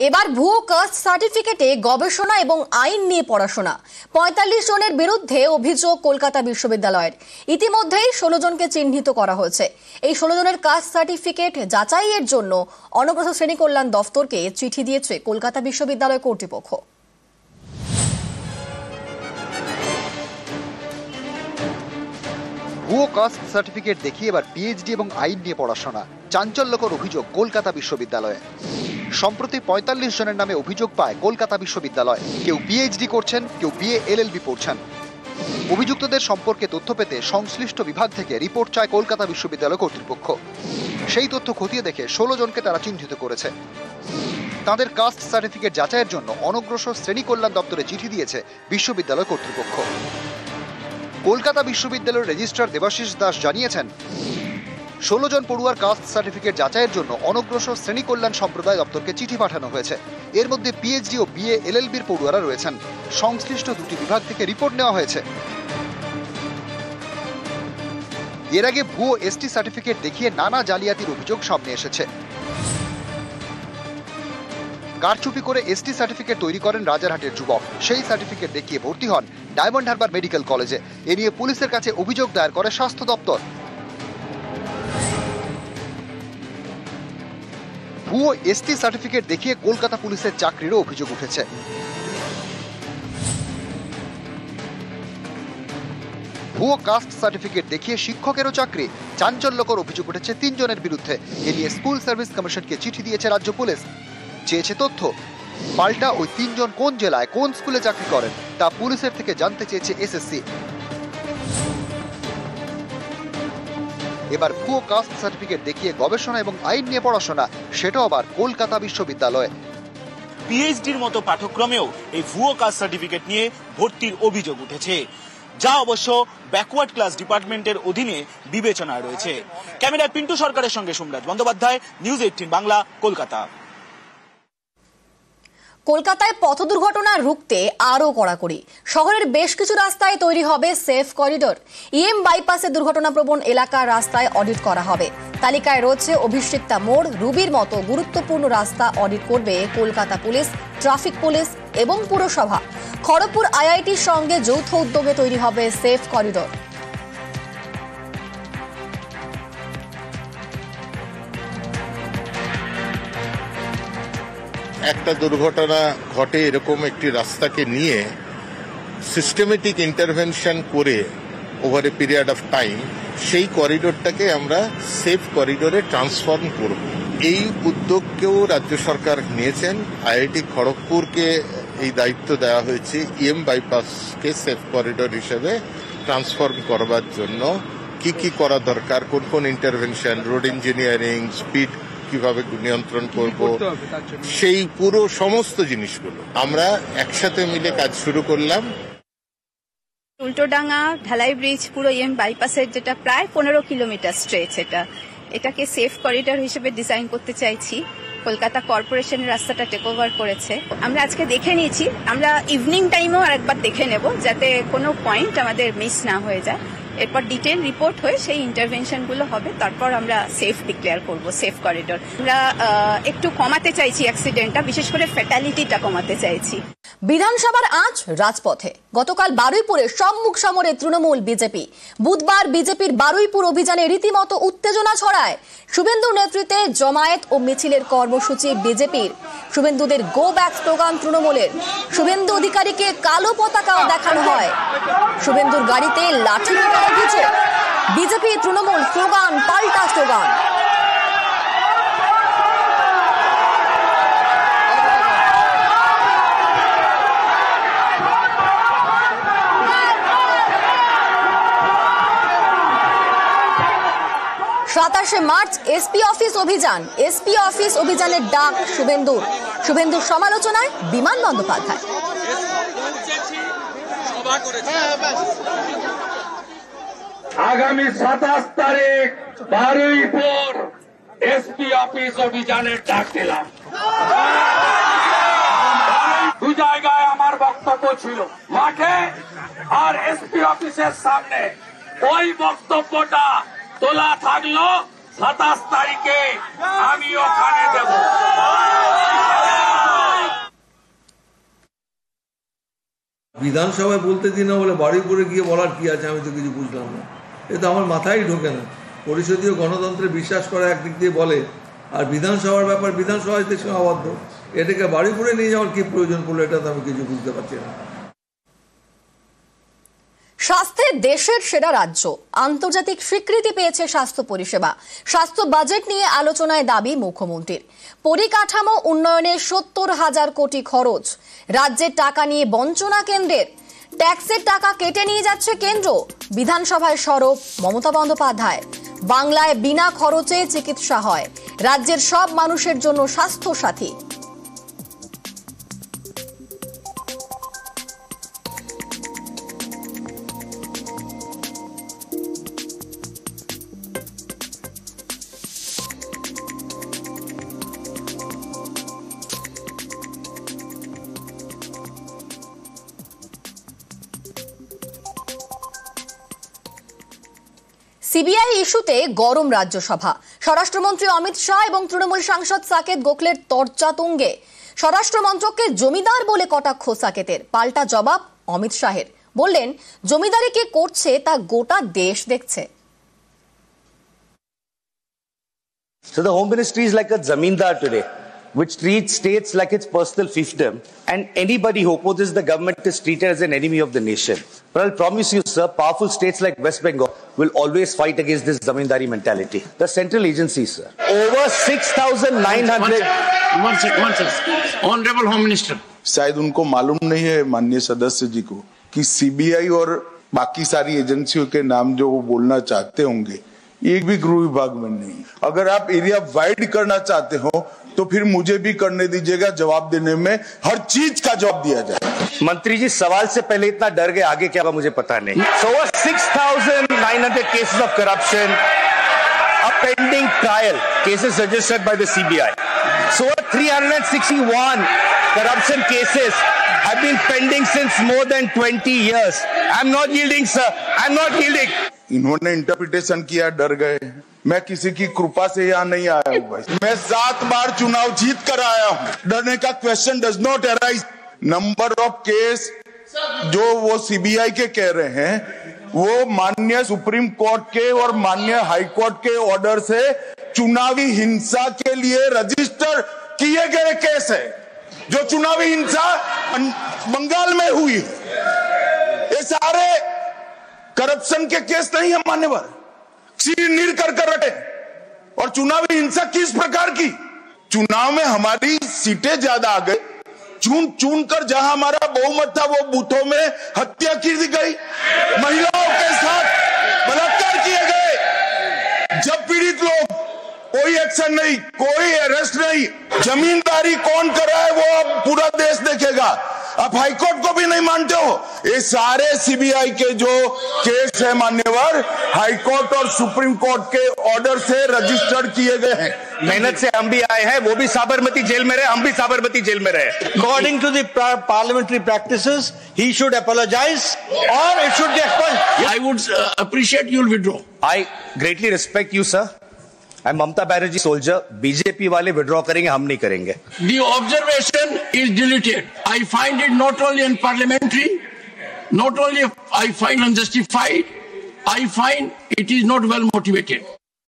এবার ভুয়ো কাস্ট সার্টিফিকেটে গবেষণা এবং আইন নিয়ে পড়াশোনা। ৪৫ জনের বিরুদ্ধে অভিযোগ কলকাতা বিশ্ববিদ্যালয়ের। ইতিমধ্যেই ১৬ জনকে চিহ্নিত করা হয়েছে। এই ১৬ জনের কাস্ট সার্টিফিকেট যাচাইয়ের জন্য অনগ্রসর শ্রেণী কল্যাণ দফতরকে চিঠি দিয়েছে কলকাতা বিশ্ববিদ্যালয় কর্তৃপক্ষ। ভুয়ো কাস্ট সার্টিফিকেট দেখিয়ে এবার পিএইচডি এবং আইন নিয়ে পড়াশোনা। চাঞ্চল্যকর অভিযোগ কলকাতা বিশ্ববিদ্যালয়ে। সম্প্রতি ৪৫ জনের নামে অভিযোগ পায় কলকাতা বিশ্ববিদ্যালয়। কেউ পিএইচডি করছেন, কেউ বিএ এলএলবি পড়ছেন। অভিযুক্তদের সম্পর্কে তথ্য পেতে সংশ্লিষ্ট বিভাগ থেকে রিপোর্ট চায় কলকাতা বিশ্ববিদ্যালয় কর্তৃপক্ষ। সেই তথ্য খতিয়ে দেখে ১৬ জনকে তারা চিহ্নিত করেছে। তাদের কাস্ট সার্টিফিকেট যাচাইয়ের জন্য অনগ্রসর শ্রেণী কল্যাণ দপ্তরে চিঠি দিয়েছে বিশ্ববিদ্যালয় কর্তৃপক্ষ। কলকাতা বিশ্ববিদ্যালয়ের রেজিস্ট্রার দেবাশিস দাস জানিয়েছেন, ১৬ জন পড়ুয়ার কাস্ট সার্টিফিকেট যাচাইয়ের জন্য অনগ্রসর শ্রেণী কল্যাণ সম্প্রদায় দপ্তরকে চিঠি পাঠানো হয়েছে। এর মধ্যে পিএইচডি ও বিএ এলএলবির পড়ুয়ারা রয়েছেন। সংশ্লিষ্ট দুটি বিভাগ থেকে রিপোর্ট নেওয়া হয়েছে। এর আগে ভুয়ো এসটি সার্টিফিকেট দেখিয়ে নানা জালিয়াতির অভিযোগ সামনে এসেছে। কারচুপি করে এসটি সার্টিফিকেট তৈরি করেন রাজারহাটের যুবক। সেই সার্টিফিকেট দেখিয়ে ভর্তি হন ডায়মন্ড হারবার মেডিকেল কলেজে। এ নিয়ে পুলিশের কাছে অভিযোগ দায়ের করে স্বাস্থ্য দপ্তর। ভুয়ো এসটি সার্টিফিকেট দেখিয়ে কলকাতা পুলিশের চাকরিরও অভিযোগ উঠেছে। ভুয়ো কাস্ট সার্টিফিকেট দেখিয়ে শিক্ষকেরও চাকরি। চাঞ্চল্যকর অভিযোগ উঠেছে ৩ জনের বিরুদ্ধে। এ নিয়ে স্কুল সার্ভিস কমিশনকে চিঠি দিয়েছে রাজ্য পুলিশ। চেয়েছে তথ্য। পাল্টা ওই ৩ জন কোন জেলায় কোন স্কুলে চাকরি করেন তা পুলিশের থেকে জানতে চেয়েছে এসএসসি। এবার ভুয়ো কাস্ট সার্টিফিকেট দেখিয়ে গবেষণা এবং আইন নিয়ে পড়াশোনা, সেটাও আবার কলকাতা বিশ্ববিদ্যালয়ে। পিএইচডির মতো পাঠ্যক্রমেও এই ভুয়ো কাস্ট সার্টিফিকেট নিয়ে ভর্তির অভিযোগ উঠেছে, যা অবশ্য ব্যাকওয়ার্ড ক্লাস ডিপার্টমেন্টের অধীনে বিবেচনায় রয়েছে। ক্যামেরায় পিন্টু সরকারের সঙ্গে সোমরাজ বন্দ্যোপাধ্যায়, নিউজ 18 বাংলা, কলকাতা। কলকাতায় পথ দুর্ঘটনা রুখতে আরও কড়াকড়ি। শহরের বেশ কিছু রাস্তায় তৈরি হবে সেফ করিডোর। ইএম বাইপাসে দুর্ঘটনাপ্রবণ এলাকার রাস্তায় অডিট করা হবে। তালিকায় রয়েছে অভিষিক্তা মোড়, রুবির মতো গুরুত্বপূর্ণ রাস্তা অডিট করবে কলকাতা পুলিশ, ট্রাফিক পুলিশ এবং পুরসভা। খড়গপুর আইআইটির সঙ্গে যৌথ উদ্যোগে তৈরি হবে সেফ করিডোর। একটা দুর্ঘটনা ঘটে এরকম একটি রাস্তাকে নিয়ে সিস্টেমেটিক ইন্টারভেনশন করে over a period of time সেই করিডোরটাকে আমরা সেফ করিডোরে ট্রান্সফর্ম করব। এই উদ্যোগকেও রাজ্য সরকার নিয়েছেন। আইআইটি খড়গপুরকে এই দায়িত্ব দেওয়া হয়েছে ইএম বাইপাসকে সেফ করিডোর হিসেবে ট্রান্সফর্ম করবার জন্য। কি কি করা দরকার, কোন কোন ইন্টারভেনশন, রোড ইঞ্জিনিয়ারিং, স্পিড কিভাবে নিয়ন্ত্রণ করব, সেই পুরো সমস্ত জিনিসগুলো আমরা একসাথে মিলে কাজ শুরু করলাম। উল্টোডাঙ্গা ঢালাই ব্রিজ পুরো ইএম বাইপাসের যেটা প্রায় 15 কিলোমিটার স্ট্রেচ, এটাকে সেফ করিডোর হিসেবে ডিজাইন করতে চাইছি। কলকাতা কর্পোরেশনের রাস্তাটা টেক ওভার করেছে। আমরা আজকে দেখে নিয়েছি, আমরা ইভিনিং টাইমেও আরেকবার দেখে নেব যাতে কোনো পয়েন্ট আমাদের মিস না হয়ে যায়। এরপর ডিটেইল রিপোর্ট হয়ে সেই ইন্টারভেনশনগুলো হবে, তারপর আমরা সেফ ডিক্লেয়ার করব সেফ করিডোর। আমরা একটু কমাতে চাইছি অ্যাক্সিডেন্টটা, বিশেষ করে ফ্যাটালিটিটা কমাতে চাইছি। বিধানসভার আঁচ রাজপথে। গতকাল বারুইপুরে সম্মুখ সমরে তৃণমূল বিজেপি। বুধবার বিজেপির বারুইপুর অভিযানে রীতিমতো উত্তেজনা ছড়ায়। শুভেন্দুর নেতৃত্বে জমায়েত ও মিছিলের কর্মসূচি বিজেপির। শুভেন্দুদের গো ব্যাক স্লোগান তৃণমূলের। শুভেন্দু অধিকারীকে কালো পতাকাও দেখানো হয়। শুভেন্দুর গাড়িতে লাঠি ছোড়ার অভিযোগ। বিজেপি তৃণমূল স্লোগান পাল্টা স্লোগান। মার্চ এসপি অফিস অভিযান। এসপি অফিস অভিযানের ডাক শুভেন্দুর। শুভেন্দুর সমালোচনায় বিমান বন্দ্যোপাধ্যায়। আগামী 27 তারিখ বারুইপুর এসপি অফিস অভিযানের ডাক দিলাম। দু জায়গায় আমার বক্তব্য ছিল, মাঠে আর এসপি অফিসের সামনে। ওই বক্তব্যটা তোলা থাকলো 27 তারিখে আমি ওখানে দেব। বিধানসভায় বলতে দিন না বলে বারুইপুরে গিয়ে বলার কি আছে, আমি তো কিছু বুঝলাম না। এ তো আমার মাথায় ঢোকে না। পরিষদীয় গণতন্ত্রে বিশ্বাস করা একদিক দিয়ে বলে, আর বিধানসভার ব্যাপার বিধানসভায় সীমাবদ্ধ, এটাকে বারুইপুরে নিয়ে যাওয়ার কি প্রয়োজন পড়লো, এটা তো আমি কিছু বুঝতে পারছি না। স্বাস্থ্যে দেশের সেরা রাজ্য, আন্তর্জাতিক স্বীকৃতি পেয়েছে স্বাস্থ্য পরিষেবা। স্বাস্থ্য বাজেট নিয়ে আলোচনায় দাবি মুখ্যমন্ত্রীর। পরিকাঠামো উন্নয়নে 70,000 কোটি খরচ। রাজ্যের টাকা নিয়ে বঞ্চনা কেন্দ্রের। ট্যাক্সের টাকা কেটে নিয়ে যাচ্ছে কেন্দ্র। বিধানসভায় সরব মমতা বন্দ্যোপাধ্যায়। বাংলায় বিনা খরচে চিকিৎসা হয়। রাজ্যের সব মানুষের জন্য স্বাস্থ্য সাথী। সিবিআই ইস্যুতে গরম রাজ্যসভা। স্বরাষ্ট্রমন্ত্রী অমিত শাহ এবং তৃণমূল সাংসদ সাকেত গোখলের তর্জা তুঙ্গে। স্বরাষ্ট্রমন্ত্রককে জমিদার বলে কটাক্ষ সাকেতের। পাল্টা জবাব অমিত শাহের। বললেন, জমিদারি কে করছে তা গোটা দেশ দেখছে। So the Home Ministry is like a zamindar today, which treats states like its personal fiefdom, and anybody who opposes the government is treated as an enemy of the nation. But I'll promise you, sir, powerful states like West Bengal will always fight against this zamindari mentality. The central agencies, sir, over 6,900... One second. Honorable Home Minister. शायद उनको मालूम नहीं है माननीय सदस्य जी को कि CBI और बाकी सारी एजेंसियों के नाम जो वो बोलना चाहते होंगे एक भी गृह विभाग में नहीं। अगर आप एरिया वाइड करना चाहते हो तो फिर मुझे भी करने दीजिएगा, जवाब देने में हर चीज का जवाब दिया जाए। मंत्री जी, सवाल से पहले इतना डर गए, आगे क्या मुझे पता नहीं। So over 6,900 cases of corruption, a pending trial, cases registered by the CBI. So over 361 corruption cases have been pending since more than 20 years. I'm not yielding, sir. I'm not yielding. इन्होंने interpretation किया, डर गए। मैं किसी की कृपा से यहाँ नहीं आया हूँ भाई। मैं 7 बार चुनाव जीत कर आया हूँ। डरने का question does not arise. Number of case जो वो सीबीआई के कह रहे हैं वो माननीय सुप्रीम कोर्ट के और माननीय हाई कोर्ट के ऑर्डर से चुनावी हिंसा के लिए रजिस्टर किए गए केस है। जो चुनावी हिंसा बंगाल में हुई, ये सारे करप्शन के केस नहीं है मान्यवर। नीर कर रखे। और चुनावी हिंसा किस प्रकार की? चुनाव में हमारी सीटें ज्यादा आ गई, चुन कर जहां हमारा बहुमत था वो बूथों में हत्या की दी गई, महिलाओं के साथ बलात्कार किए गए। जब पीड़ित लोग, कोई एक्शन नहीं, कोई अरेस्ट नहीं। जमींदारी कौन कर रहा है वो अब पूरा देश देखेगा। आप हाईकोर्ट को भी नहीं मानते हो। ये सारे सीबीआई के जो केस है मान्यवर, हाईकोर्ट और सुप्रीम कोर्ट के ऑर्डर से रजिस्टर्ड किए गए हैं। मेहनत से हम भी आए हैं, वो भी साबरमती जेल में रहे, हम भी साबरमती जेल में रहे। According to the parliamentary practices, he should apologize or it should be expunged. I would appreciate you'll withdraw. I greatly respect you, sir. I'm Mamata Banerjee soldier. BJP वाले withdraw करेंगे, हम नहीं करेंगे. The observation is deleted. I find it not only unparliamentary, not only I find unjustified, I find it is not well motivated.